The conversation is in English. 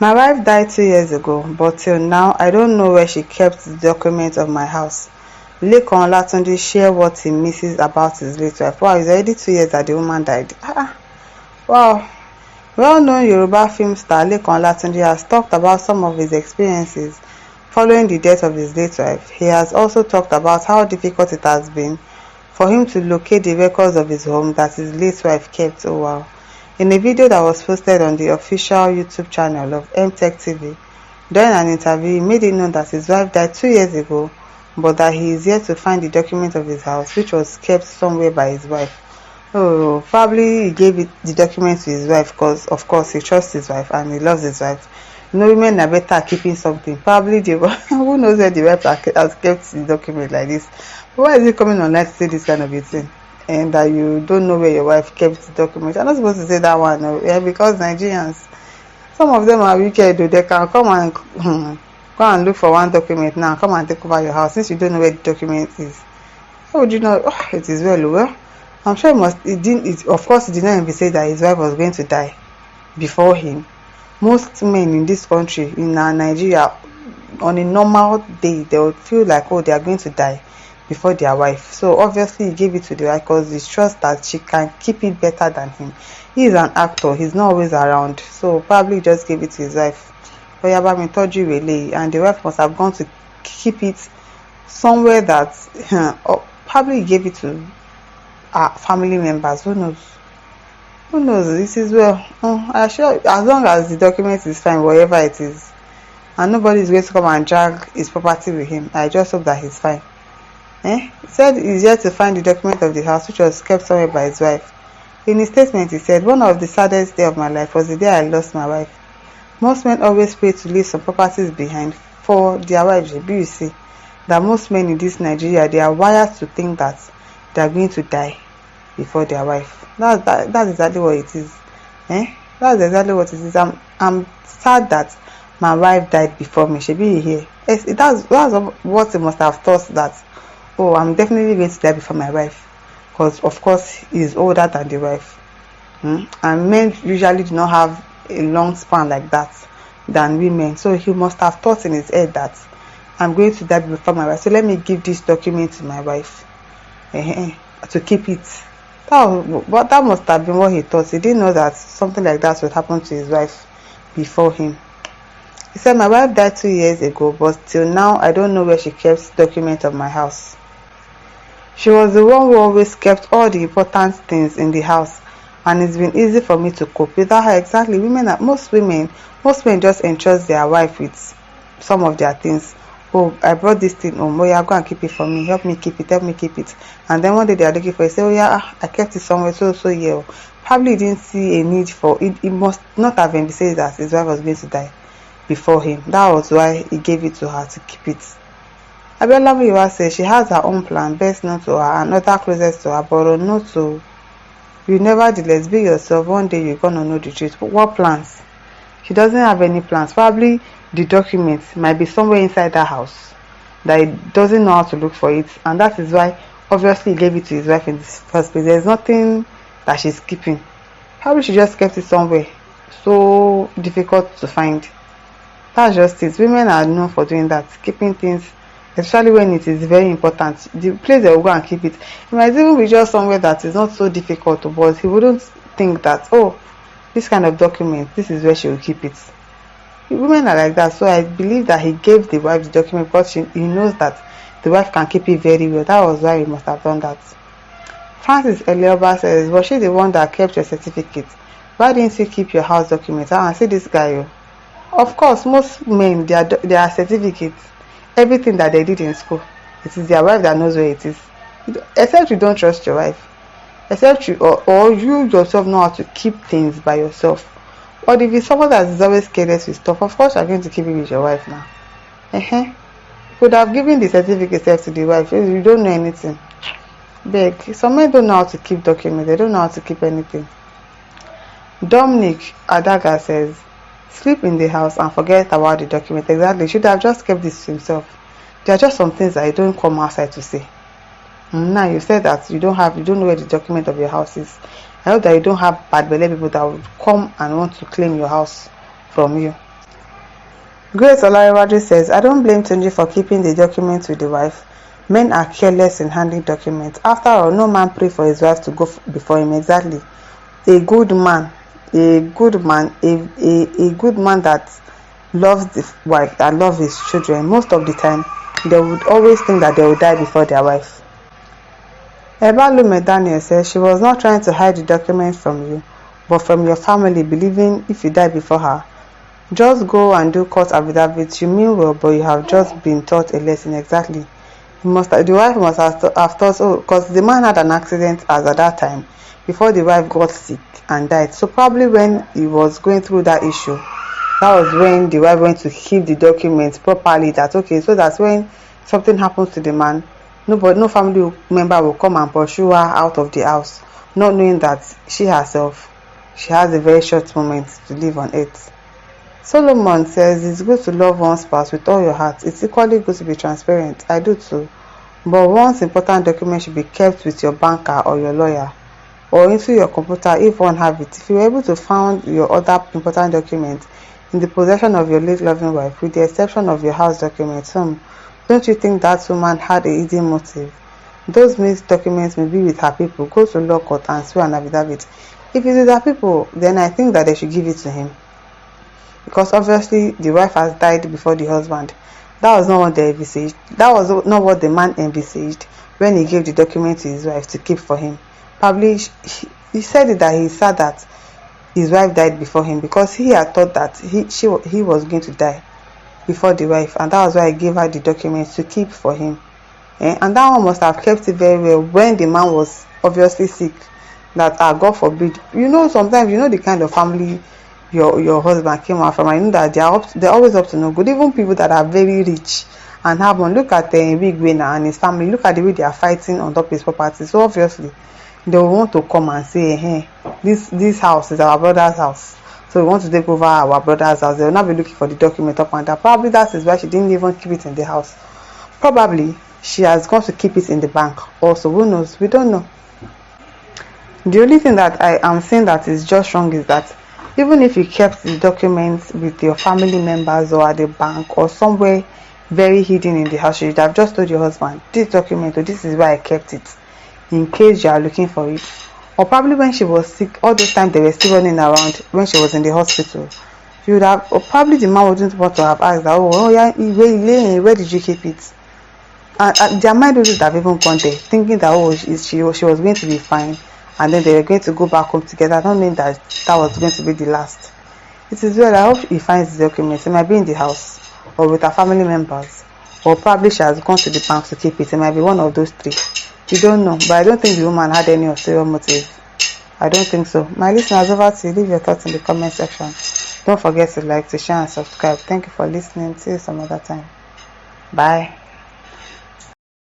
My wife died 2 years ago, but till now I don't know where she kept the documents of my house. Lekan Olatunji share what he misses about his late wife. Wow, it's already 2 years that the woman died. Wow. Well-known Yoruba film star Lekan Olatunji has talked about some of his experiences following the death of his late wife. He has also talked about how difficult it has been for him to locate the records of his home that his late wife kept. Oh wow. In a video that was posted on the official YouTube channel of MTech TV, during an interview, he made it known that his wife died 2 years ago, but that he is yet to find the document of his house, which was kept somewhere by his wife. Oh, probably he gave the document to his wife because, of course, he trusts his wife and he loves his wife. You know, women are better at keeping something. Probably the who knows where the wife has kept the document like this. But why is he coming online to say this kind of a thing? And that you don't know where your wife kept the document. I'm not supposed to say that one, no. Yeah, because Nigerians, some of them are wicked. They can come and go and look for one document now, come and take over your house since you don't know where the document is. How would you know? Oh, it is well. I'm sure of course, he did not even say that his wife was going to die before him. Most men in this country, in Nigeria, on a normal day, they would feel like, oh, they are going to die before their wife. So obviously, he gave it to the wife because he trusts that she can keep it better than him. He is an actor; he's not always around, so probably just gave it to his wife. But Egbami told you really, and the wife must have gone to keep it somewhere that, or probably gave it to family members. Who knows? Who knows? This is well. I sure as long as the document is fine, whatever it is, and nobody is going to come and drag his property with him. I just hope that he's fine. He said he's yet to find the document of the house, which was kept somewhere by his wife. In his statement, he said, "One of the saddest days of my life was the day I lost my wife. Most men always pray to leave some properties behind for their wives. You see that most men in this Nigeria, they are wired to think that they are going to die before their wife. That's exactly what it is. That's exactly what it is. I'm sad that my wife died before me. She be here. That's what he must have thought, that, oh, I'm definitely going to die before my wife, because of course he's older than the wife. And men usually do not have a long span like that than women. So he must have thought in his head that I'm going to die before my wife. So let me give this document to my wife to keep it. That must have been what he thought. He didn't know that something like that would happen to his wife before him. He said, "My wife died 2 years ago, but till now I don't know where she kept documents of my house. She was the one who always kept all the important things in the house, and it's been easy for me to cope without her." Exactly. Most men just entrust their wife with some of their things. Oh, I brought this thing home. Oh yeah, go and keep it for me. Help me keep it. And then one day they are looking for it. Say, oh yeah, I kept it somewhere. So yeah. Probably didn't see a need for it. He must not have envisaged that his wife was going to die before him. That was why he gave it to her to keep it. Abiola says she has her own plan, best known to her and other closest to her, but not to you. Nevertheless, be yourself. One day you're gonna know the truth. But what plans? She doesn't have any plans. Probably the document might be somewhere inside that house that he doesn't know how to look for it, and that is why obviously he gave it to his wife in the first place. There's nothing that she's keeping. Probably she just kept it somewhere so difficult to find. That's just it. Women are known for doing that, keeping things, especially when it is very important. The place they will go and keep it might even be just somewhere that is not so difficult, but he wouldn't think that, oh, this kind of document, this is where she will keep it. Women are like that. So I believe that he gave the wife the document because he knows that the wife can keep it very well. That was why he must have done that. Francis Elioba says, was she the one that kept your certificate? Why didn't you keep your house document? I see this guy. Of course, most men, their certificates, everything that they did in school, it is their wife that knows where it is. Except you don't trust your wife. Except you or you yourself know how to keep things by yourself. But if it's someone that is always careless with stuff, of course you're going to keep it with your wife now. You could have given the certificate to the wife. You don't know anything. Beg. Some men don't know how to keep documents. They don't know how to keep anything. Dominic Adaga says, sleep in the house and forget about the document. Exactly. Should have just kept this to himself. There are just some things that you don't come outside to say. Now you said that you don't know where the document of your house is. I hope that you don't have bad belly people that would come and want to claim your house from you. Grace Olariwaju says, I don't blame Tunji for keeping the documents with the wife. Men are careless in handling documents. After all, no man pray for his wife to go before him. Exactly. A good man, a good man, a good man that loves the wife, that loves his children, most of the time, they would always think that they will die before their wife. Ebalume Daniel says she was not trying to hide the document from you, but from your family, believing if you die before her, just go and do court affidavit. You mean well, but you have just been taught a lesson. Exactly. The wife must have thought, oh, because the man had an accident as at that time, before the wife got sick and died. So probably when he was going through that issue, that was when the wife went to keep the documents properly. That okay, so that when something happens to the man, no family member will come and pursue her out of the house, not knowing that she herself, she has a very short moment to live on earth. Solomon says it's good to love one spouse with all your heart. It's equally good to be transparent. I do too. But once important document should be kept with your banker or your lawyer or into your computer if one have it. If you are able to find your other important documents in the possession of your late loving wife, with the exception of your house documents, don't you think that woman had a hidden motive? Those missed documents may be with her people. Go to law court and swear an affidavit. If it's with her people, then I think that they should give it to him. Because obviously the wife has died before the husband. That was not what they envisaged. That was not what the man envisaged when he gave the document to his wife to keep for him. Probably he said it that he said that his wife died before him because he had thought that he was going to die before the wife, and that was why he gave her the documents to keep for him. And that one must have kept it very well when the man was obviously sick. That God forbid, sometimes the kind of family your husband came out from. I know that they're always up to no good. Even people that are very rich and have one, look at Big Winner and his family. Look at the way they are fighting on top his property. So obviously they will want to come and say, hey, this house is our brother's house, so we want to take over our brother's house. They will not be looking for the document up and down. Probably that is why she didn't even keep it in the house. Probably she has gone to keep it in the bank also. Who knows? We don't know. The only thing that I am saying that is just wrong is that even if you kept the documents with your family members or at the bank or somewhere very hidden in the house, you should have just told your husband, this document, or this is where I kept it, in case you are looking for it. Or probably when she was sick, all those times they were still running around when she was in the hospital, you would have, or probably the man wouldn't want to have asked that, oh yeah, where did you keep it? And their mind wouldn't have even gone there, thinking that she was going to be fine, and then they were going to go back home together, not knowing that was going to be the last. It is well. I hope he finds the documents. It might be in the house or with her family members, or probably she has gone to the bank to keep it. It might be one of those three. You don't know, but I don't think the woman had any ulterior motive. I don't think so. My listeners, over to you. Leave your thoughts in the comment section. Don't forget to like, to share and subscribe. Thank you for listening. See you some other time. Bye.